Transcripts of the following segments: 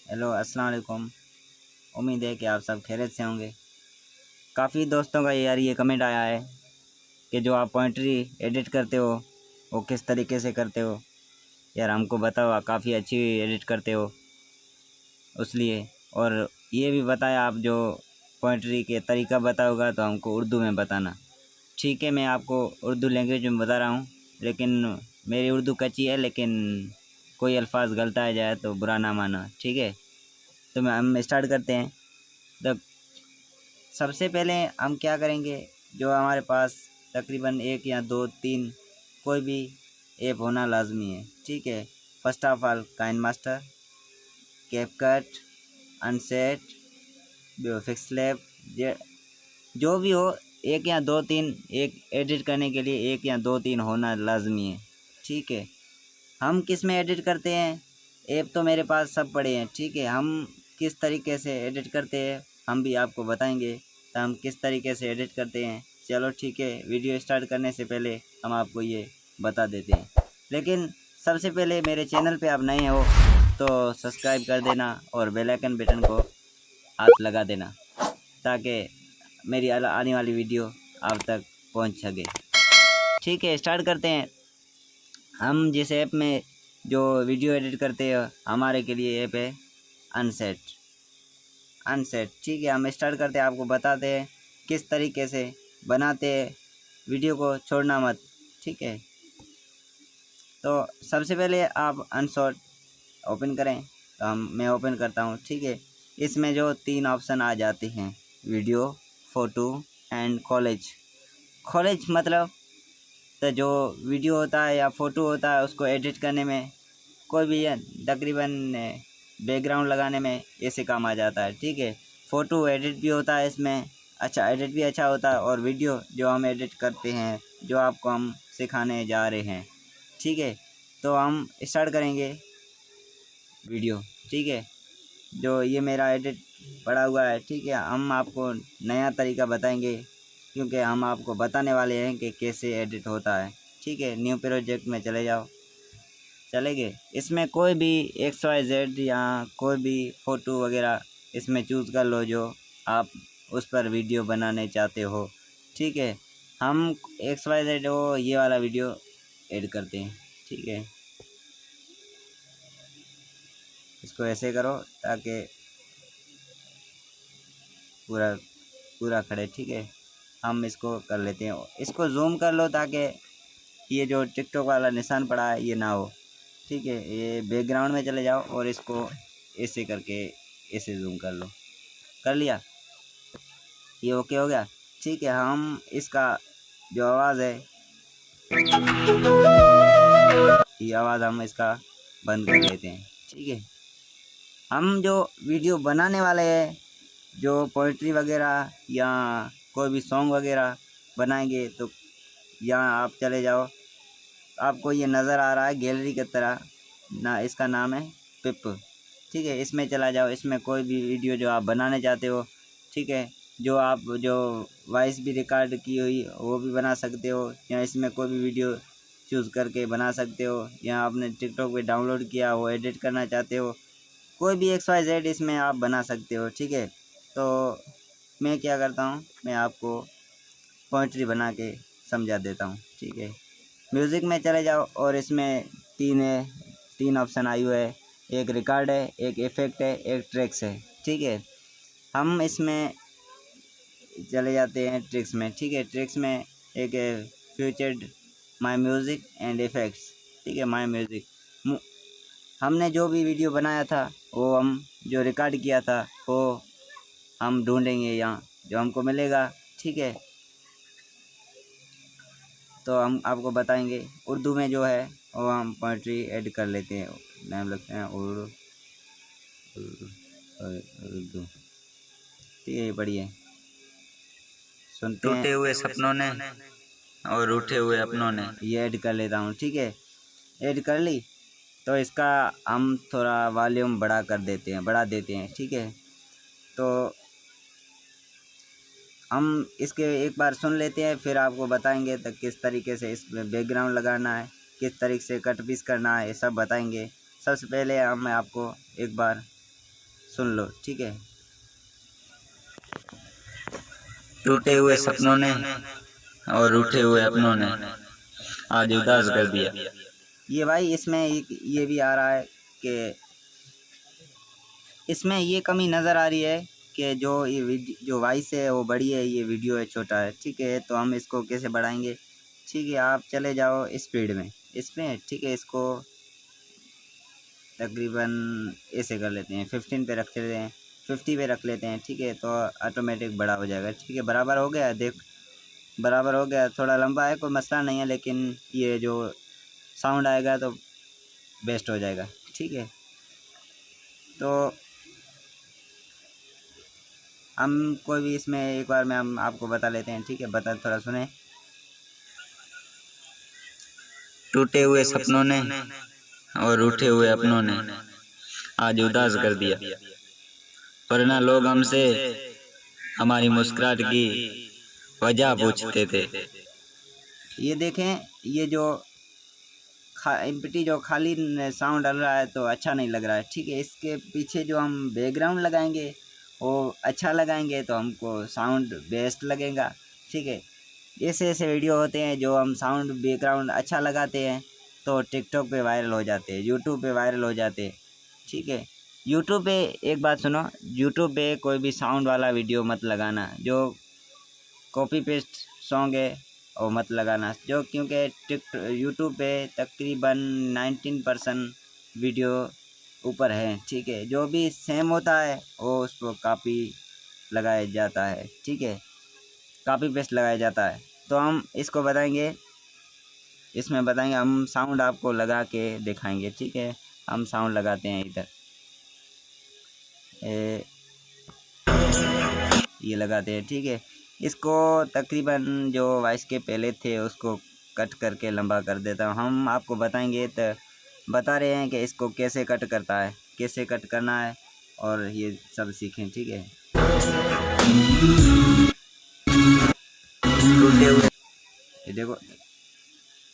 Hello अस्सलाम वालेकुम। उम्मीद है कि आप सब खैरियत से होंगे। काफ़ी दोस्तों का यार ये कमेंट आया है कि जो आप पोइट्री एडिट करते हो वो किस तरीके से करते हो। यार हमको बताओ, आप काफ़ी अच्छी एडिट करते हो उसलिए। और ये भी बताया, आप जो पोइट्री के तरीका बताओगा तो हमको उर्दू में बताना। ठीक है, मैं आपको उर्दू लैंग्वेज में बता रहा हूँ, लेकिन मेरी उर्दू कच्ची है, लेकिन कोई अल्फाज गलत आ जाए तो बुरा ना माना, ठीक है। तो हम स्टार्ट करते हैं। तो सबसे पहले हम क्या करेंगे, जो हमारे पास तकरीबन एक या दो तीन कोई भी ऐप होना लाजमी है, ठीक है। First of all KineMaster, CapCut, अनसेट, फिक्स लैब, जो भी हो, एक या दो तीन, एक एडिट करने के लिए एक या दो तीन होना लाजमी है, ठीक है। हम किस में एडिट करते हैं, ऐप तो मेरे पास सब पड़े हैं, ठीक है। हम किस तरीके से एडिट करते हैं हम भी आपको बताएंगे, तो हम किस तरीके से एडिट करते हैं। चलो ठीक है, वीडियो स्टार्ट करने से पहले हम आपको ये बता देते हैं, लेकिन सबसे पहले मेरे चैनल पे आप नए हो तो सब्सक्राइब कर देना और बेल आइकन बटन को हाथ लगा देना, ताकि मेरी आने वाली वीडियो आप तक पहुंच सके। ठीक है, स्टार्ट करते हैं। हम जिस ऐप में जो वीडियो एडिट करते हैं, हमारे के लिए ऐप है अनसेट। ठीक है, हम स्टार्ट करते हैं, आपको बताते हैं किस तरीके से बनाते हैं। वीडियो को छोड़ना मत, ठीक है। तो सबसे पहले आप अनशॉट ओपन करें, तो मैं ओपन करता हूँ, ठीक है। इसमें जो तीन ऑप्शन आ जाते हैं, वीडियो, फ़ोटो एंड कॉलेज मतलब तो जो वीडियो होता है या फ़ोटो होता है उसको एडिट करने में कोई भी तकरीबन बैकग्राउंड लगाने में ऐसे काम आ जाता है, ठीक है। फ़ोटो एडिट भी होता है इसमें, अच्छा एडिट भी अच्छा होता है। और वीडियो जो हम एडिट करते हैं, जो आपको हम सिखाने जा रहे हैं, ठीक है। तो हम स्टार्ट करेंगे वीडियो, ठीक है। जो ये मेरा एडिट पड़ा हुआ है, ठीक है। हम आपको नया तरीका बताएंगे, क्योंकि हम आपको बताने वाले हैं कि कैसे एडिट होता है, ठीक है। न्यू प्रोजेक्ट में चले जाओ, चलेंगे। इसमें कोई भी XYZ या कोई भी फ़ोटो वगैरह इसमें चूज़ कर लो जो आप उस पर वीडियो बनाने चाहते हो, ठीक है। हम XYZ वो ये वाला वीडियो ऐड करते हैं, ठीक है। इसको ऐसे करो ताकि पूरा पूरा खड़े, ठीक है। हम इसको कर लेते हैं, इसको जूम कर लो ताकि ये जो टिकटॉक वाला निशान पड़ा है ये ना हो, ठीक है। ये बैकग्राउंड में चले जाओ और इसको ऐसे करके ऐसे जूम कर लो। कर लिया, ये ओके हो गया, ठीक है। हम इसका जो आवाज़ है, ये आवाज़ हम इसका बंद कर लेते हैं, ठीक है। हम जो वीडियो बनाने वाले हैं, जो पोइट्री वगैरह या कोई भी सॉन्ग वगैरह बनाएंगे, तो यहाँ आप चले जाओ, आपको ये नज़र आ रहा है गैलरी की तरह ना, इसका नाम है पिप, ठीक है। इसमें चला जाओ, इसमें कोई भी वीडियो जो आप बनाने चाहते हो, ठीक है। जो आप जो वॉइस भी रिकॉर्ड की हुई वो भी बना सकते हो, या इसमें कोई भी वीडियो चूज़ करके बना सकते हो, या आपने टिकटॉक पे डाउनलोड किया वो एडिट करना चाहते हो, कोई भी XYZ इसमें आप बना सकते हो, ठीक है। तो मैं क्या करता हूँ, मैं आपको पोइट्री बना के समझा देता हूँ, ठीक है। म्यूज़िक में चले जाओ और इसमें तीन ऑप्शन आए हुए है, एक रिकॉर्ड है, एक इफ़ेक्ट है, एक ट्रैक्स है, ठीक है। हम इसमें चले जाते हैं ट्रिक्स में, ठीक है। ट्रिक्स में एक फ्यूचर्ड माय म्यूज़िक एंड इफ़ेक्ट्स, ठीक है। माय म्यूज़िक, हमने जो भी वीडियो बनाया था वो हम जो रिकॉर्ड किया था वो हम ढूंढेंगे यहाँ, जो हमको मिलेगा, ठीक है। तो हम आपको बताएंगे उर्दू में जो है वो हम पोइट्री ऐड कर लेते हैं, नाम लगते हैं उर्दू, उर्दू, ठीक है। ये बढ़िया सुनते हैं। टूटे हुए सपनों ने और उठे हुए अपनों ने। ये ऐड कर लेता हूँ, ठीक है। ऐड कर ली, तो इसका हम थोड़ा वॉल्यूम बढ़ा देते हैं, ठीक है। तो हम इसके एक बार सुन लेते हैं, फिर आपको बताएंगे तो किस तरीके से इसमें बैकग्राउंड लगाना है, किस तरीके से कट पीस करना है, ये सब बताएंगे। सबसे पहले हम मैं आपको एक बार सुन लो, ठीक है। टूटे हुए सपनों ने और रूठे हुए अपनों ने आज उदास कर दिया। ये भाई इसमें ये भी आ रहा है कि इसमें ये कमी नज़र आ रही है कि जो वॉइस है वो बड़ी है, ये वीडियो है छोटा है, ठीक है। तो हम इसको कैसे बढ़ाएंगे? ठीक है, आप चले जाओ स्पीड में, इसमें, ठीक है। इसको तकरीबन ऐसे कर लेते हैं, 15 पे रख लेते हैं, 50 पे रख लेते हैं, ठीक है। तो ऑटोमेटिक बड़ा हो जाएगा, ठीक है। बराबर हो गया, देख, बराबर हो गया। थोड़ा लंबा है, कोई मसला नहीं है, लेकिन ये जो साउंड आएगा तो बेस्ट हो जाएगा, ठीक है। तो हम कोई भी इसमें एक बार में हम आपको बता लेते हैं, ठीक है। बता, थोड़ा सुने। टूटे हुए सपनों ने और रूठे हुए अपनों ने आज उदास कर दिया, वरना लोग हमसे हमारी मुस्कुराहट की वजह पूछते थे। ये देखें, ये जो एम्प्टी जो खाली साउंड डल रहा है तो अच्छा नहीं लग रहा है, ठीक है। इसके पीछे जो हम बैकग्राउंड लगाएंगे वो अच्छा लगाएंगे तो हमको साउंड बेस्ट लगेगा, ठीक है। ऐसे ऐसे वीडियो होते हैं जो हम साउंड बैकग्राउंड अच्छा लगाते हैं तो टिकटॉक पे वायरल हो जाते हैं, यूट्यूब पे वायरल हो जाते हैं, ठीक है। यूट्यूब पे एक बात सुनो, यूट्यूब पे कोई भी साउंड वाला वीडियो मत लगाना, जो कॉपी पेस्ट सॉन्ग है वो मत लगाना, जो क्योंकि यूट्यूब पे तकरीबन 19% वीडियो ऊपर है, ठीक है। जो भी सेम होता है वो उस पर कापी लगाया जाता है, ठीक है, कापी पेस्ट लगाया जाता है। तो हम इसको बताएंगे, इसमें बताएंगे, हम साउंड आपको लगा के दिखाएंगे, ठीक है। हम साउंड लगाते हैं इधर, ये लगाते हैं, ठीक है। इसको तकरीबन जो वॉइस के पहले थे उसको कट करके लंबा कर देता हूँ। हम आपको बताएंगे, तो बता रहे हैं कि इसको कैसे कट करता है, कैसे कट करना है, और ये सब सीखें, ठीक है। टूटे हुए ये देखो,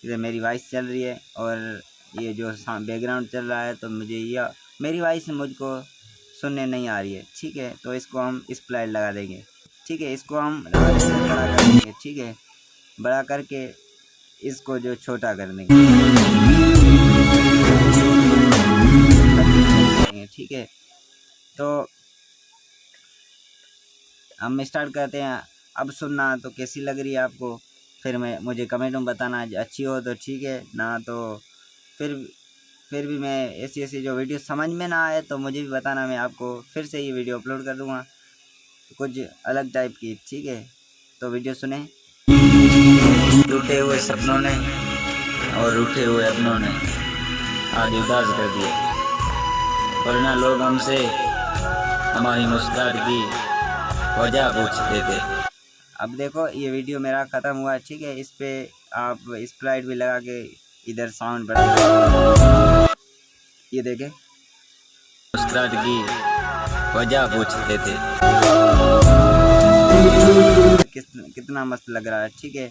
इधर मेरी वॉइस चल रही है और ये जो बैकग्राउंड चल रहा है, तो मुझे ये मेरी वॉइस मुझको सुनने नहीं आ रही है, ठीक है। तो इसको हम स्प्लाइट लगा देंगे, ठीक है। इसको हम बड़ा कर देंगे, ठीक है, बड़ा करके इसको जो छोटा कर देंगे, ठीक है। तो हम स्टार्ट करते हैं। अब सुनना तो कैसी लग रही है आपको, फिर मुझे कमेंट में बताना, अच्छी हो तो ठीक है, ना तो फिर भी मैं ऐसी जो वीडियो समझ में ना आए तो मुझे भी बताना, मैं आपको फिर से ये वीडियो अपलोड कर दूँगा कुछ अलग टाइप की, ठीक है। तो वीडियो सुने। टूटे हुए सपनों ने और रूठे हुए अपनों ने आज उदास कर दिया, वरना लोग हमसे हमारी मुस्कुराहट की वजह पूछते थे। अब देखो, ये वीडियो मेरा ख़त्म हुआ, ठीक है। इस पे आप स्प्राइट भी लगा के इधर साउंड बढ़ा, ये देखें, मुस्कुराहट की वजह पूछते थे। कितना मस्त लग रहा है, ठीक है।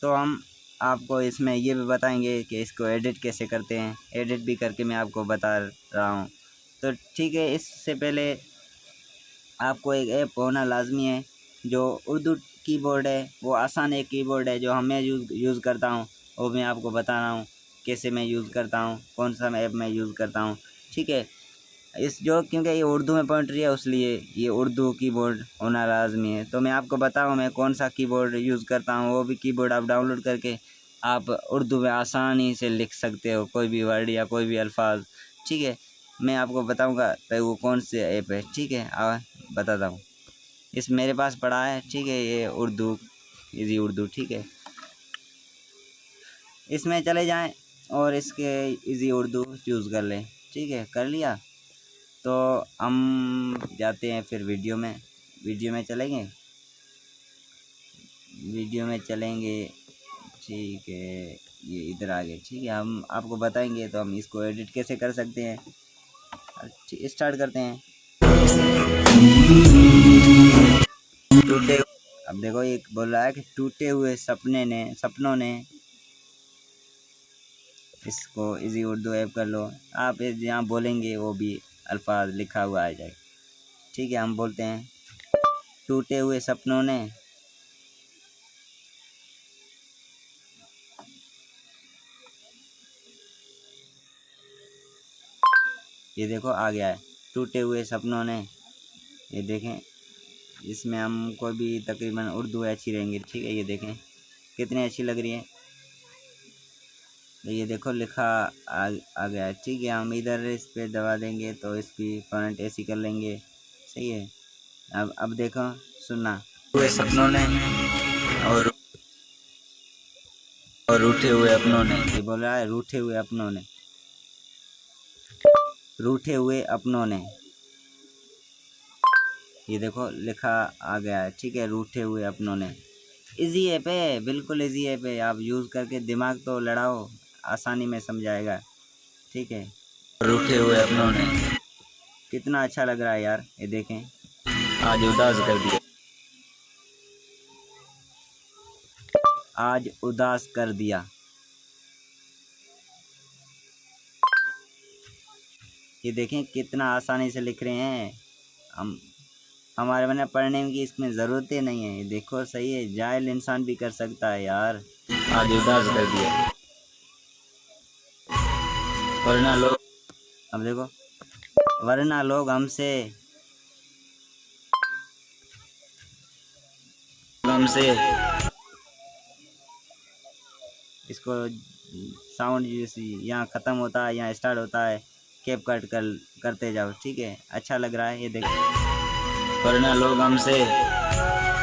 तो हम आपको इसमें ये भी बताएंगे कि इसको एडिट कैसे करते हैं, एडिट भी करके मैं आपको बता रहा हूँ। तो ठीक है, इससे पहले आपको एक ऐप होना लाजमी है, जो उर्दू कीबोर्ड है, वो आसान एक कीबोर्ड है, जो हमें यूज़ करता हूँ, वो मैं आपको बता रहा हूँ कैसे मैं यूज़ करता हूँ, कौन सा ऐप मैं यूज़ करता हूँ, ठीक है। क्योंकि ये उर्दू में पोइट्री है, इसलिए ये उर्दू कीबोर्ड होना लाजमी है। तो मैं आपको बताऊँ मैं कौन सा कीबोर्ड यूज़ करता हूँ, वो भी कीबोर्ड आप डाउनलोड करके आप उर्दू में आसानी से लिख सकते हो, कोई भी वर्ड या कोई भी अल्फाज, ठीक है। मैं आपको बताऊँगा तो वो कौन से ऐप है, ठीक है, बताता हूँ। इस मेरे पास पड़ा है, ठीक है, ये उर्दू, इजी उर्दू, ठीक है। इसमें चले जाएं और इसके इजी उर्दू यूज़ कर लें, ठीक है, कर लिया। तो हम जाते हैं फिर वीडियो में चलेंगे, ठीक है। ये इधर आ गए, ठीक है। हम आपको बताएंगे तो हम इसको एडिट कैसे कर सकते हैं, स्टार्ट करते हैं। टूटे अब देखो, एक बोल रहा है कि टूटे हुए सपनों ने, इसको इजी उर्दू ऐप कर लो। आप जहाँ बोलेंगे वो भी अल्फाज लिखा हुआ आ जाए, ठीक है, हम बोलते हैं टूटे हुए सपनों ने ये देखो आ गया है, टूटे हुए सपनों ने। ये देखें, इसमें हमको भी तकरीबन उर्दू अच्छी रहेंगी, ठीक है। ये देखें कितनी अच्छी लग रही है। तो ये देखो लिखा आ गया है, ठीक है। हम इधर इस पे दबा देंगे तो इसकी फ्रंट ऐसी कर लेंगे, सही है। अब देखो, सुनना। हुए सपनों ने और रूठे हुए अपनों ने। ये बोल रहा है रूठे हुए अपनों ने, रूठे हुए अपनों ने। ये देखो लिखा आ गया है, ठीक है, रूठे हुए अपनों ने। इजी ऐप है, बिल्कुल इजी ऐप है। आप यूज़ करके दिमाग तो लड़ाओ, आसानी में समझाएगा, ठीक है। रूठे हुए अपनों ने कितना अच्छा लग रहा है यार, ये देखें। आज उदास कर दिया। आज उदास कर दिया। ये देखें कितना आसानी से लिख रहे हैं हम। हमारे बने पढ़ने की इसमें ज़रूरत ही नहीं है। ये देखो सही है, जाहिल इंसान भी कर सकता है यार। आज उदास कर दिया, वरना लोग अब देखो, वरना लोग हमसे इसको साउंड जैसे यहाँ ख़त्म होता है, यहाँ स्टार्ट होता है, कैप कट करते जाओ, ठीक है। अच्छा लग रहा है, ये देखो। वरना लोग हमसे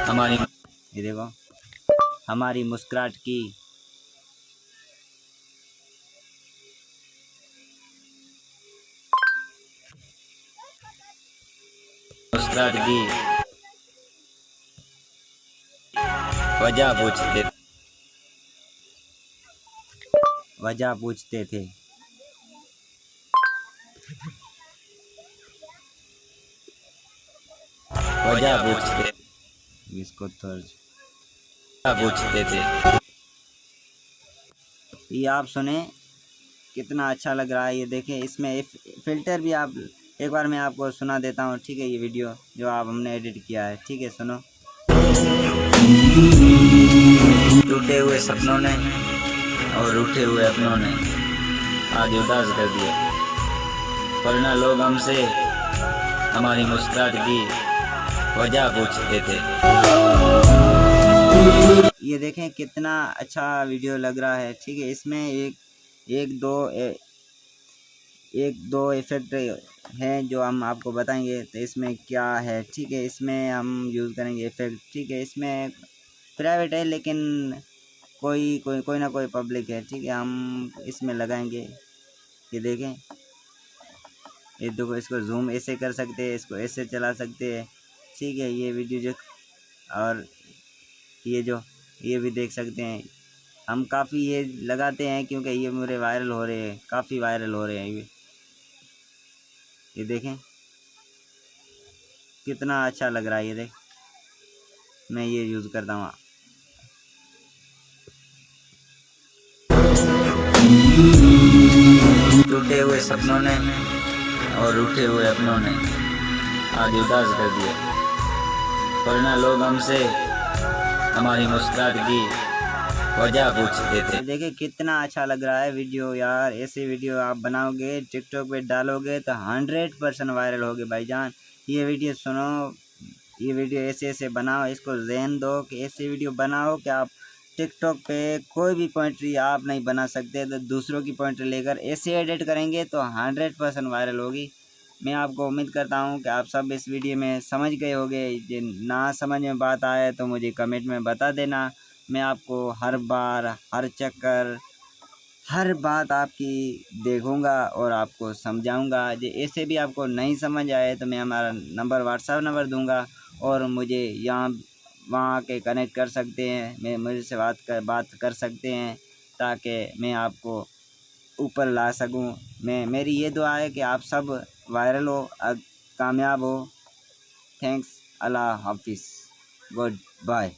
हमारी ये देखो, हमारी मुस्कुराहट की मुस्कुराहट की वजह पूछते वजह पूछते थे। वजह पूछते इसको तो पूछते थे। ये आप सुने, कितना अच्छा लग रहा है। ये देखें, इसमें फ़िल्टर भी आप, एक बार मैं आपको सुना देता हूँ, ठीक है। ये वीडियो जो आप हमने एडिट किया है, ठीक है, सुनो। टूटे हुए सपनों ने और रूठे हुए अपनों ने आज उदास कर दिया, वरना लोग हमसे हमारी मुस्कुराहट की वजह पूछते थे। ये देखें कितना अच्छा वीडियो लग रहा है, ठीक है। इसमें एक दो इफ़ेक्ट हैं जो हम आपको बताएंगे, तो इसमें क्या है, ठीक है। इसमें हम यूज़ करेंगे इफ़ेक्ट, ठीक है। इसमें प्राइवेट है लेकिन कोई ना कोई पब्लिक है, ठीक है। हम इसमें लगाएंगे, ये देखें। ये देखो, इसको जूम ऐसे कर सकते हैं, इसको ऐसे चला सकते हैं, ठीक है। ये वीडियो जो, और ये भी देख सकते हैं। हम काफ़ी ये लगाते हैं क्योंकि ये मेरे वायरल हो रहे हैं, काफ़ी वायरल हो रहे हैं ये देखें कितना अच्छा लग रहा है। ये देख, मैं ये यूज़ करता हूँ। टूटे हुए सपनों ने और रूठे हुए अपनों ने आज उदास कर दिया, वरना लोग हमसे हमारी मुस्कुराहट की वजह पूछते थे। देखिए कितना अच्छा लग रहा है वीडियो यार। ऐसे वीडियो आप बनाओगे, टिकटॉक पे डालोगे तो 100% वायरल होगे भाईजान। ये वीडियो सुनो, ये वीडियो ऐसे बनाओ, इसको ज़हन दो कि ऐसे वीडियो बनाओ कि आप टिकटॉक पे कोई भी पोइट्री आप नहीं बना सकते, तो दूसरों की पोइट्री लेकर ऐसे एडिट करेंगे तो 100% वायरल होगी। मैं आपको उम्मीद करता हूँ कि आप सब इस वीडियो में समझ गए होंगे। ये ना समझ में बात आए तो मुझे कमेंट में बता देना। मैं आपको हर बार, हर चक्कर, हर बात आपकी देखूंगा और आपको समझाऊंगा। जो ऐसे भी आपको नहीं समझ आए तो मैं हमारा नंबर, व्हाट्सएप नंबर दूंगा और मुझे यहाँ वहाँ के कनेक्ट कर सकते हैं। मैं मुझे से बात कर सकते हैं ताकि मैं आपको ऊपर ला सकूं। मेरी ये दुआ है कि आप सब वायरल हो, कामयाब हो। थैंक्स, अल्लाह हाफिज़, गुड बाय।